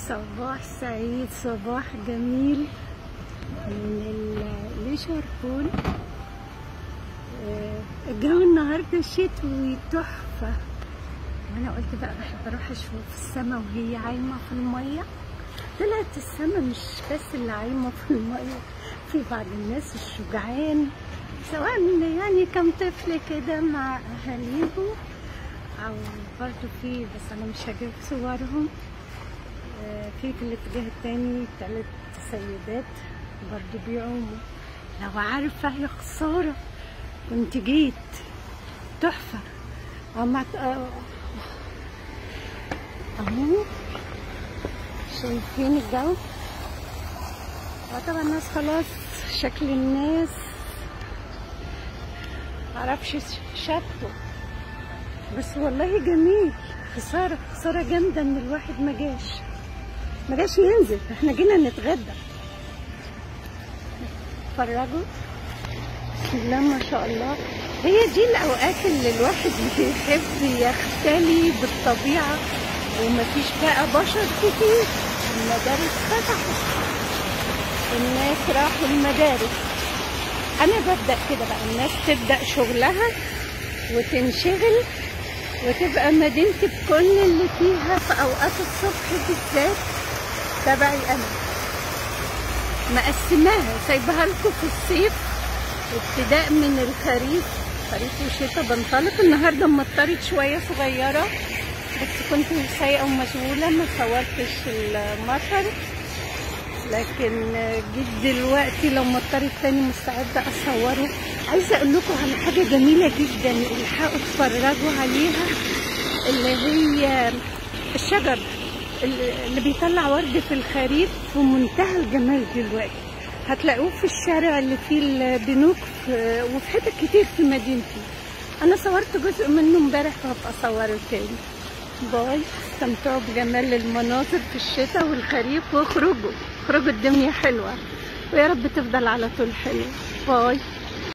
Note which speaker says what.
Speaker 1: صباح سعيد، صباح جميل من ليشاربون. الجو النهارده شتوي تحفه، وانا قلت بقى بحب اروح اشوف السما وهي عايمه في الميه. طلعت السما مش بس اللي عايمه في الميه، في بعض الناس الشجعان، سواء يعني كم طفل كده مع اهاليهم او برضو في، بس انا مش هجيب صورهم. في الاتجاه التاني 3 سيدات برضو بيعوموا. لو عارفة يا خسارة كنت جيت، تحفة. اهو شايفين الجو. طبعا الناس خلاص، شكل الناس معرفش شكله، بس والله جميل. خسارة جامدة ان الواحد ما جاش ينزل. احنا جينا نتغدى. اتفرجوا، بسم الله ما شاء الله. هي دي الاوقات اللي الواحد بيحب يختلي بالطبيعة، ومفيش بقى بشر كتير. المدارس فتحت، الناس راحوا المدارس. انا ببدأ كده بقى، الناس تبدأ شغلها وتنشغل، وتبقى مدينتي بكل اللي فيها في اوقات الصبح بالذات تبعي انا. مقسماها، سايبها لكم في الصيف، ابتداء من الخريف وشتاء. بنطلق النهارده مطرت شويه صغيره، بس كنت سايقه ومشغوله ما صورتش المطر، لكن جيت دلوقتي لو مطرت تاني مستعده اصوره. عايزه اقول لكم على حاجه جميله جدا، الحقوا اتفرجوا عليها، اللي هي الشجر اللي بيطلع ورد في الخريف في منتهى الجمال. دلوقتي هتلاقوه في الشارع اللي فيه البنوك وفي حتت كتير في مدينتي. انا صورت جزء منه امبارح وهبقى اصوره تاني. باي، استمتعوا بجمال المناظر في الشتاء والخريف، واخرجوا الدنيا حلوه، ويا رب تفضل على طول حلوه. باي.